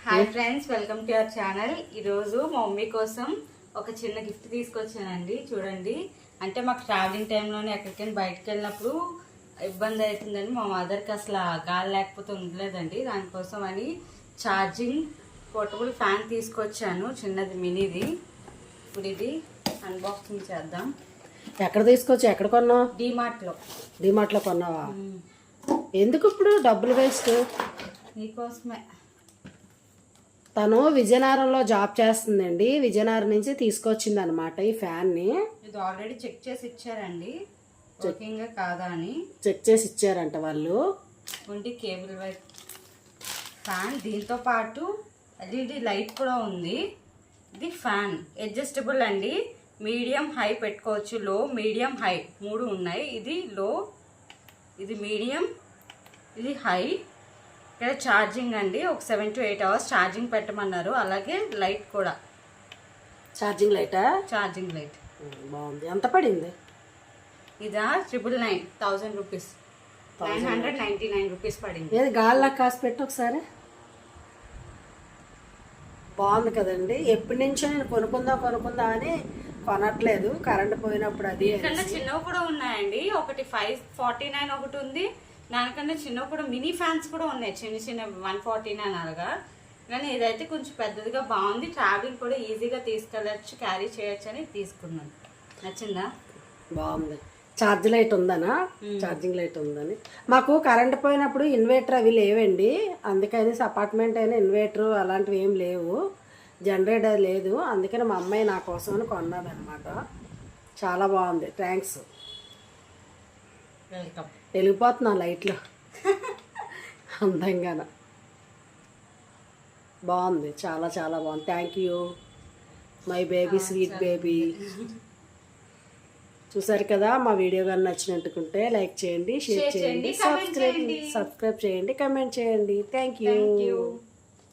Hi friends, welcome to our channel. ఈరోజు మా mummy కోసం ఒక చిన్న గిఫ్ట్ తీసుకొచ్చానండి. చూడండి, అంటే మాకు ట్రావెలింగ్ టైంలోనే ఎక్కడికైనా బయటకు వెళ్ళినప్పుడు ఇబ్బంది అవుతుందని మా మదర్కి అసలు గాలి లేకపోతే ఉండలేదండి. దానికోసం అని ఛార్జింగ్ పోర్టబుల్ ఫ్యాన్ తీసుకొచ్చాను, చిన్నది మినీది. ఇప్పుడు ఇది అన్బాక్సింగ్ చేద్దాం. ఎక్కడ తీసుకొచ్చి ఎక్కడ కొన్నావు? డిమార్ట్లో కొన్నావా? ఎందుకు ఇప్పుడు డబ్బులు వేస్ట్? నీకోసమే. తను విజయనగరంలో జాబ్ చేస్తుందండి. విజయనగరం నుంచి తీసుకొచ్చింది అనమాట ఈ ఫ్యాన్ని. ఇది ఆల్రెడీ చెక్ చేసి ఇచ్చారండి, వర్కింగ్ కాదా అని చెక్ చేసి ఇచ్చారంట వాళ్ళు. ఉండి కేబుల్ వైర్ ఫ్యాన్, దీంతో పాటు ఎల్ఈడి లైట్ కూడా ఉంది. ఇది ఫ్యాన్ అడ్జస్టబుల్ అండి, మీడియం హై పెట్టుకోవచ్చు. లో, మీడియం, హై 3 ఉన్నాయి. ఇది లో, ఇది మీడియం, ఇది హై. ఇక్కడ ఛార్జింగ్ అండి, ఒక 7 to 8 hours ఛార్జింగ్ పెట్టమన్నారు. అలాగే లైట్ కూడా, ఛార్జింగ్ లైటా? Charging light. బాగుంది. ఎంత పడింది? ఇదా 999 రూపీస్, 999 రూపీస్ పడింది. ఏది గాల్లో కాసి పెట్టి ఒకసారి. బాగుంది కదండి. ఎప్పటి నుంచో నేను కొనుక్కుందాం అని కొనట్లేదు, కరెంట్ పోయినప్పుడు. అది కన్నా చిన్నవి కూడా ఉన్నాయండి. ఒకటి 549 ఒకటి ఉంది, దానికన్నా చిన్నవి కూడా మినీ ఫ్యాన్స్ కూడా ఉన్నాయి, చిన్న 149 అలాగా. కానీ ఇదైతే కొంచెం పెద్దదిగా బాగుంది. ట్రావెలింగ్ కూడా ఈజీగా తీసుకెళ్ళచ్చు, క్యారీ చేయొచ్చు అని తీసుకున్నాను. నచ్చిందా? బాగుంది. ఛార్జ్ లైట్ ఉందనా? ఛార్జింగ్ లైట్ ఉందని. మాకు కరెంట్ పోయినప్పుడు ఇన్వర్టర్ అవి లేవండి, అందుకని అపార్ట్మెంట్ అయినా ఇన్వర్టర్ అలాంటివి ఏం లేవు, జనరేటర్ లేదు. అందుకని మా అమ్మాయి నా కోసం అని కొన్నదనమాట. చాలా బాగుంది, థ్యాంక్స్. వెల్కమ్. వెలిగిపోతున్నా లైట్లో అందంగా. బాగుంది, చాలా చాలా బాగుంది. Thank you my baby, sweet baby. చూసారు కదా, మా వీడియో కానీ నచ్చినట్టుకుంటే లైక్ చేయండి, షేర్ చేయండి, సబ్స్క్రైబ్ చేయండి, కమెంట్ చేయండి. Thank you.